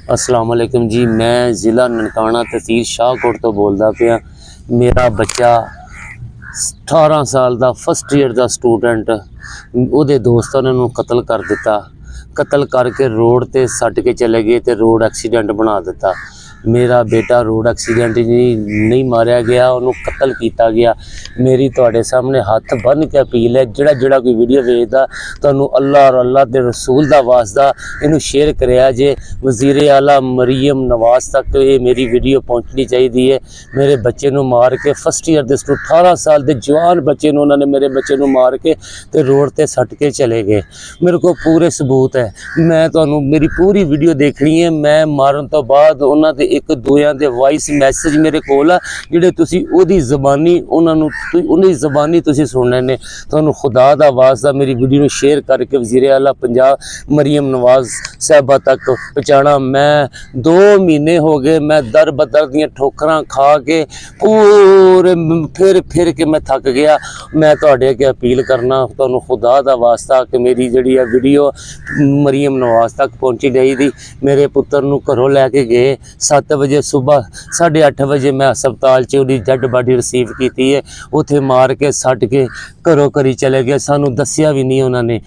अस्सलाम वालेकुम जी। मैं ज़िला ननकाना तहसील शाहकोट तो बोलता पिया। मेरा बच्चा 18 साल का फस्ट ईयर का स्टूडेंट ਉਹਦੇ ਦੋਸਤਾਂ ਨੇ ਉਹਨੂੰ ਕਤਲ ਕਰ ਦਿੱਤਾ। कतल करके रोड ते सट के चले गए तो रोड एक्सीडेंट बना दिता। मेरा बेटा रोड एक्सीडेंट नहीं मारिया गया, उन्होंने कतल किया गया। मेरी तुहाडे सामने हथ बन के अपील है, जिहड़ा जिहड़ा कोई वीडियो वेखदा तुहानू अल्लाह और अल्लाह के रसूल का वास्ता इनू शेयर करिया जे। वज़ीर आला मरीम नवाज तक ये मेरी वीडियो पहुँचनी चाहिए है। मेरे बच्चे नू मार के फस्ट ईयर के 18 साल के जवान बच्चे नू उन्होंने मेरे बच्चे नू मार के ते रोड ते सट के चले गए। मेरे को पूरे सबूत है। मैं तुहानू मेरी पूरी वीडियो देखनी है। मैं मारन तो बाद उन्हां दे एक दोयां दे वॉइस मैसेज मेरे कोल आ, जिहड़े तुसीं ओहदी ज़बानी उन्हां ज़बानी तुसीं सुनने ने। तुहानू खुदा दा वास्ता मेरी वीडियो नू शेयर करके वज़ीर आला पंजाब मरीम नवाज साहबा तक पहुँचाना। मैं 2 महीने हो गए, मैं दर बदर दियां ठोकरां खा के पूरे फिर के मैं थक गया। मैं तुहाडे अगे अपील करना, तुहानू खुदा दा वास्ता कि मेरी जिहड़ी वीडियो मरीम नवाज तक पहुँची गई थी। मेरे पुत्र नू घरों लैके गए 7 बजे सुबह, 8:30 बजे मैं हस्पताल च उहदी डेड बॉडी रिसीव की है। उत्थे मार के सट के घरों घरी चले गए। सानू दसिया भी नहीं उन्होंने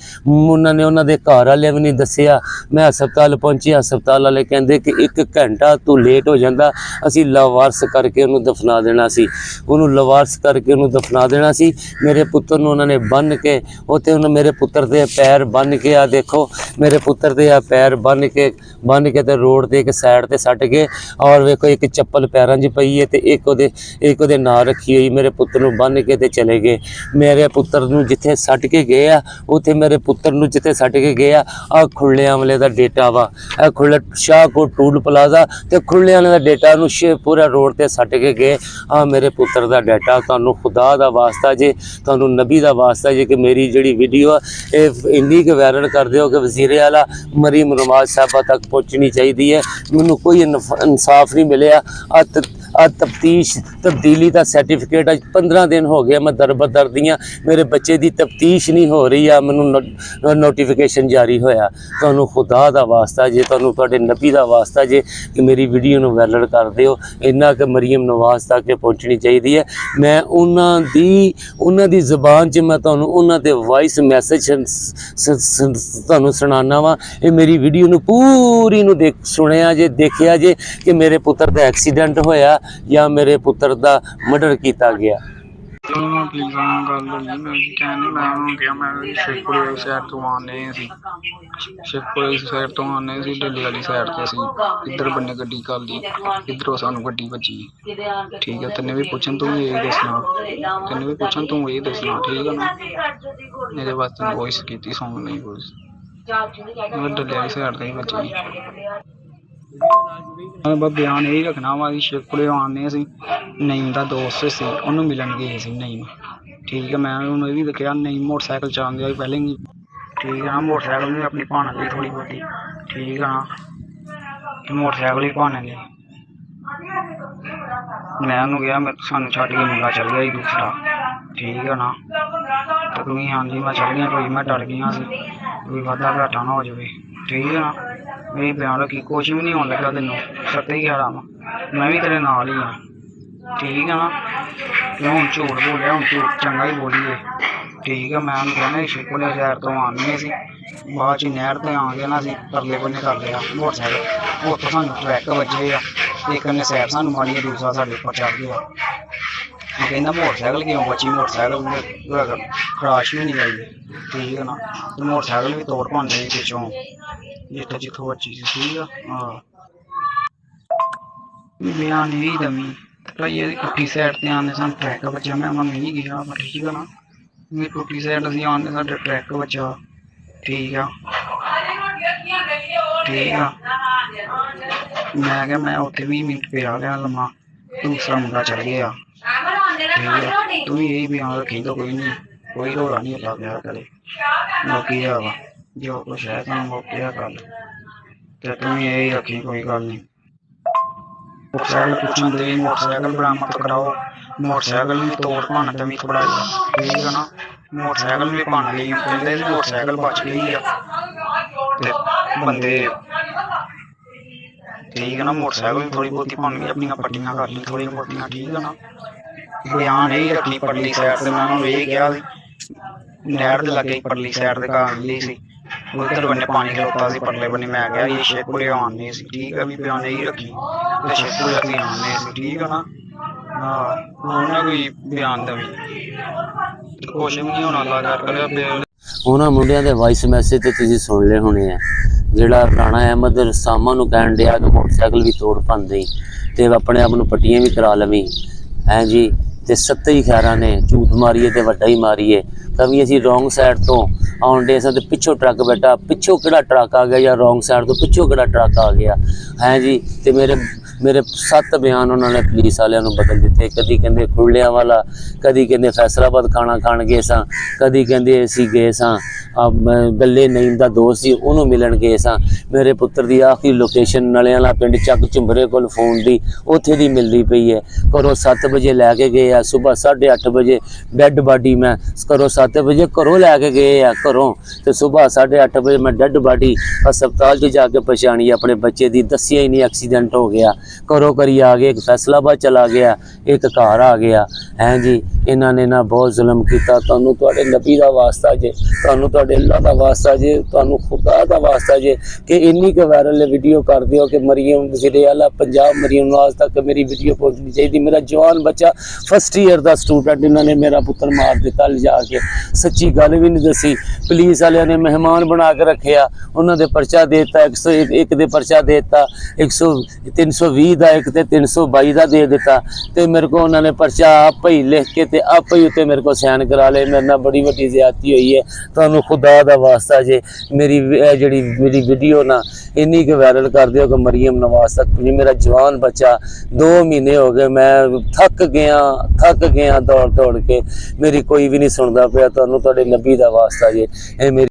उन्होंने घर वाले भी नहीं दसिया। मैं हस्पताल पहुँची, हस्पताल वाले कहते कि 1 घंटा तू लेट हो जाता, असी लवारस करके उन्होंने दफना देना सी। उन्होंने लवारस करके उन्होंने दफना देना सी। मेरे पुत्र नू उन्होंने बन के उत्थे मेरे पुत्र के पैर बन के आ देखो, मेरे पुत्र के पैर बन के ते रोड ते एक साइड ते सट के, और वेखो एक चप्पल पैरों च पई है, एक उहदे नाल रखी हुई। मेरे पुत्र नू बन के ते चले गए। मेरे पुत्र नू जिथे सट के गए आ, उत्थे मेरे पुत्र नू जिथे सट के गए आ खुल्ले वाले का डेटा वा, खुले शाहकोट टूल प्लाजा ते खुल्ले वाले का डेटा नू पूरा रोड ते सट के गए। मेरे पुत्र का डेटा तुहानू खुदा दा वास्ता जे, तुहानू नबी दा वास्ता जे कि मेरी जिहड़ी वीडियो इन्नी क वायरल कर दिओ कि वज़ीर आला मरीम नवाज साहबा तक पहुँचनी चाहिए है। मैनू कोई इंसाफ नहीं मिलिया। तफ्तीश तब्दीली का सर्टिफिकेट अज 15 दिन हो गया, मैं दर बदर दियाँ, मेरे बच्चे की तफ्तीश नहीं हो रही है। मैनू नोटिफिकेशन जारी होया। तुहानू खुदा दा वास्ता जे, तुहानू तुहाडे नबी दा वास्ता जे कि मेरी वीडियो नू वायरल कर दिओ, इन्ना कि मरीम नवाज तक पहुँचनी चाहिए है। मैं उन्हां दी ज़बान च मैं तुहानू उन्हां दे वॉइस मैसेज तुहानू सुनाना वा। ये मेरी वीडियो नू पूरी नू सुनिया जे, देखिया जे कि मेरे पुत्र का एक्सीडेंट होया या मेरे पुत्र का मर्डर किया गया। ढिल्ली वाली साइड ते इधर बन्ने गड्डी कर ली, इधरों सानू गड्डी बची। ठीक है, तेने भी पूछन तू यही दसना, ठीक है ना। मेरे वास्ते वॉइस की सुन नहीं वॉइस ढिल्ली वाली साइड ते ही बची। बस बयान यही रखना वा, शिवपुरे आने से नईम का दोस्त से उन्होंने मिलन गए सी नईम। ठीक है, मैं उन्हें भी देखा नईम मोटरसाइकिल चलाते हुए पहले ही। ठीक है, मोटरसाइकिल भी अपनी भाने ली थोड़ी बहुती। ठीक है ना, मोटरसाइकिल ही भाने ली। मैं उन्होंने गया, मैं सानू छड़ के मुंडा चल गया ही दूसरा। ठीक है ना, तो तुम हाँ जी मैं चल गया, कोई मैं डर गया कोई वाधा घाटा ना हो जाए। ठीक है ना, मेरी बयान रखी, कुछ भी नहीं होने लगा तेनों, सत्ते ही खड़ा मैं भी तेरे नाल ही हाँ। ठीक है ना, मैं हूँ झूठ बोलिया, हूँ झूठ चंगा ही बोलीए। ठीक है, मैं उन्हें कहना शिवपुरे शहर तो आने से बाद च नहर पर आ गया ना, परले बन्ने कर लिया मोटरसाइकिल। उत्तर सानू ट्रैक बजे एक ने सैर सानू मारी, दूसरा साढ़े उपर चढ़ गया। कहना मोटरसाइकिल क्यों बची, मोटरसाइकिल खराश भी नहीं आई। ठीक है ना, तो मोटरसाइकिल भी तोड़ भन गई पिछों जितों बची सी। ठीक है, हाँ बयान यही दमी भाई टुटी साइड से आने सानू ट्रैक बचा। मैं नहीं गया, ठीक है ना, मेरी टुटी साइड अभी आने साढ़े ट्रैक बचा। ठीक है, मैं क्या मैं उत्थे 20 मिनट पे आ गया लम्मा, दूसरा मुंडा चल गया। ठीक है, तू यही बयान रखी तो कोई नहीं, कोई रौला नहीं होता गया करे। बाकी है जो कुछ है तुम मौके गल, तो तुम यही रखी, कोई गल नहीं। मोटरसाइकिल पूछन दे, मोटरसाइकिल बरामद कराओ, मोटरसाइकिल भी तोड़ भन दमी थोड़ा। ठीक है ना, मोटरसाइकिल भी भन ली, पहले भी मोटरसाइकिल बच गई है। बंदे ਠੀਕ ਹੈ ਨਾ। ਮੋਟਰਸਾਈਕਲ ਥੋੜੀ ਬਹੁਤੀ ਭੰਨ ਗਈ, ਆਪਣੀਆਂ ਪੱਟੀਆਂ ਕਰ ਲਈ ਥੋੜੀਆਂ ਬਹੁਤੀਆਂ, ਠੀਕ ਹੈ ਨਾ। ਬਿਆਨ ਨਹੀਂ ਰੱਖੀ ਪਰਲੀ ਸਾਈਡ ਤੇ, ਮੈਂ ਉਹਨੂੰ ਇਹ ਕਿਹਾ ਸੀ ਨਹਿਰ ਦੇ ਲੱਗੇ ਪਰਲੀ ਸਾਈਡ ਤੇ ਘਰ ਲਈ ਸੀ, ਉਧਰ ਬੰਨੇ ਪਾਣੀ ਖਲੋਤਾ ਸੀ, ਪਰਲੇ ਬੰਨੇ ਮੈਂ ਕਿਹਾ ਇਹ ਸ਼ੇਖੂਰੇ ਆਉਣ ਨਹੀਂ ਸੀ, ਠੀਕ ਹੈ ਵੀ ਬਿਆਨ ਨਹੀਂ ਰੱਖੀ ਤੇ ਸ਼ੇਖੂਰੇ ਅਸੀਂ ਆਉਣ ਨਹੀਂ ਸੀ, ਠੀਕ ਹੈ ਨਾ। ਹਾਂ ਉਹਨੇ ਕੋਈ ਬਿਆਨ ਦੇਵੇ ਕੁਛ ਵੀ ਨਹੀਂ ਹੋਣਾ, ਲਾ ਕਰਕੇ ਉਹਨਾਂ ਮੁੰਡਿਆਂ ਦੇ ਵਾਇਸ ਮੈਸੇਜ ਤੇ ਤੁਸੀਂ ਸੁਣ ਲਏ ਹੋਣੇ ਆ, ਜਿਹੜਾ ਰਾਣਾ ਅਹਿਮਦ ਰਸਾਮਾ ਨੂੰ ਕਹਿਣ ਡਿਆ ਕਿ ਮੋਟਰਸਾਈਕਲ ਵੀ ਤੋੜ ਭੰਨ ਦੇਈ ਤੇ ਆਪਣੇ ਆਪ ਨੂੰ ਪੱਟੀਆਂ ਵੀ ਕਰਾ ਲਵੀਂ ਹੈਂ ਜੀ, ਤੇ ਸੱਤੇ ਹੀ ਖੈਰਾਂ ਨੇ ਝੂਠ ਮਾਰੀਏ ਤੇ ਵੱਡਾ ਹੀ ਮਾਰੀਏ। ਕਵੀ ਅਸੀਂ ਰੋਂਗ ਸਾਈਡ ਤੋਂ ਆਉਣ ਡੇ ਸਾਂ ਤੇ ਪਿੱਛੋਂ ਟਰੱਕ ਬੈਠਾ, ਪਿੱਛੋਂ ਕਿਹੜਾ ਟਰੱਕ ਆ ਗਿਆ, ਜਾਂ ਰੋਂਗ ਸਾਈਡ ਤੋਂ ਪਿੱਛੋਂ ਕਿਹੜਾ ਟਰੱਕ ਆ ਗਿਆ ਹੈਂ ਜੀ। ਤੇ ਮੇਰੇ 7 ਬਿਆਨ ਉਹਨਾਂ ਨੇ ਪੁਲਿਸ ਵਾਲਿਆਂ ਨੂੰ ਬਦਲ ਦਿੱਤੇ, ਕਦੀ ਕਹਿੰਦੇ ਖੁਰਲਿਆਂ ਵਾਲਾ, ਕਦੀ ਕਹਿੰਦੇ ਫੈਸਲਾਬਾਦ ਖਾਣਾ ਖਾਣ ਗਏ ਸਾਂ, ਕਦੀ ਕਹਿੰਦੇ ਅਸੀਂ ਗਏ ਸਾਂ ਗੱਲੇ ਨਈਮ ਦਾ ਦੋਸਤ ਸੀ ਉਹਨੂੰ ਮਿਲਣ ਗਏ ਸਾਂ। ਮੇਰੇ ਪੁੱਤਰ ਦੀ ਆਖਰੀ ਲੋਕੇਸ਼ਨ ਨਲਿਆਂ ਵਾਲਾ ਪਿੰਡ ਚੱਕ ਝੁੰਬਰੇ ਕੋਲ ਫੋਨ ਦੀ ਉੱਥੇ ਦੀ ਮਿਲਦੀ ਪਈ ਹੈ। ਘਰੋਂ 7 ਵਜੇ ਲੈ ਕੇ ਗਏ ਆ, ਸਵੇਰ 8:30 ਵਜੇ ਡੈੱਡ ਬਾਡੀ ਮੈਂ ਘਰੋਂ 7 ਵਜੇ ਘਰੋਂ ਲੈ ਕੇ ਗਏ ਆ ਘਰੋਂ, ਤੇ ਸਵੇਰ 8:30 ਵਜੇ ਮੈਂ ਡੈੱਡ ਬਾਡੀ ਹਸਪਤਾਲ 'ਚ ਜਾ ਕੇ ਪਛਾਣੀ ਆਪਣੇ ਬੱਚੇ ਦੀ, ਦੱਸਿਆ ਹੀ ਨਹੀਂ ਐਕਸੀਡੈਂਟ ਹੋ ਗਿਆ। ਘਰੋਂ ਕਰੀ ਆ ਗਏ, ਇੱਕ ਫੈਸਲਾਬਾਦ ਚਲਾ ਗਿਆ, ਇੱਕ ਘਰ ਆ ਗਿਆ ਹੈਂ ਜੀ। ਇਹਨਾਂ ਨੇ ਨਾ ਬਹੁਤ ਜ਼ੁਲਮ ਕੀਤਾ। ਤੁਹਾਨੂੰ ਤੁਹਾਡੇ ਨਬੀ ਦਾ ਵਾਸਤਾ ਜੇ, ਤੁਹਾਨੂੰ ਤੁਹਾਡੇ ਅੱਲਾ ਦਾ ਵਾਸਤਾ ਜੇ, ਤੁਹਾਨੂੰ ਖੁਦਾ ਦਾ ਵਾਸਤਾ ਜੇ ਕਿ ਇੰਨੀ ਕੁ ਵਾਇਰਲ ਵੀਡੀਓ ਕਰ ਦਿਓ ਕਿ ਮਰੀਮ ਵਜ਼ੀਰੇ ਆਲਾ ਪੰਜਾਬ ਮਰੀਮ ਨਵਾਜ਼ ਤੱਕ ਮੇਰੀ ਵੀਡੀਓ ਪਹੁੰਚਣੀ ਚਾਹੀਦੀ। ਮੇਰਾ ਜਵਾਨ ਬੱਚਾ ਫਸਟ ਈਅਰ ਦਾ ਸਟੂਡੈਂਟ, ਇਹਨਾਂ ਨੇ ਮੇਰਾ ਪੁੱਤਰ ਮਾਰ ਦਿੱਤਾ ਲਿਜਾ ਕੇ, ਸੱਚੀ ਗੱਲ ਵੀ ਨਹੀਂ ਦੱਸੀ। ਪੁਲਿਸ ਵਾਲਿਆਂ ਨੇ ਮਹਿਮਾਨ ਬਣਾ ਕੇ ਰੱਖਿਆ, ਉਹਨਾਂ ਦੇ ਪਰਚਾ ਦੇ ਦਿੱਤਾ, 101 ਦੇ ਪਰਚਾ ਦੇ ਦਿੱਤਾ, 320 ਦਾ ਇੱਕ ਤੇ 322 ਦਾ ਦੇ ਦਿੱਤਾ, ਤੇ ਮੇਰੇ ਕੋਲ ਉਹਨਾਂ ਨੇ ਪਰਚਾ ਆਪ ਹੀ ਲਿਖ ਕੇ ਤੇ ਆਪ ਹੀ ਉੱਤੇ ਮੇਰੇ ਕੋਲ ਸਾਈਨ ਕਰਾ ਲਏ। ਮੇਰੇ ਨਾਲ ਬੜੀ ਵੱਡੀ ਜ਼ਿਆਦਤੀ ਹੋਈ ਹੈ। ਤੁਹਾਨੂੰ ਖੁਦਾ ਦਾ ਵਾਸਤਾ ਜੇ ਮੇਰੀ ਮੇਰੀ ਵੀਡੀਓ ਨਾ ਇੰਨੀ ਕੁ ਵਾਇਰਲ ਕਰ ਦਿਓ ਕਿ ਮਰੀਮ ਨਵਾਜ਼ ਤੱਕ ਮੇਰਾ ਜਵਾਨ ਬੱਚਾ 2 ਮਹੀਨੇ ਹੋ ਗਏ, ਮੈਂ ਥੱਕ ਗਿਆ ਦੌੜ ਕੇ, ਮੇਰੀ ਕੋਈ ਵੀ ਨਹੀਂ ਸੁਣਦਾ ਪਿਆ। ਤੁਹਾਨੂੰ ਤੁਹਾਡੇ ਨਬੀ ਦਾ ਵਾਸਤਾ ਜੇ ਇਹ ਮੇਰੀ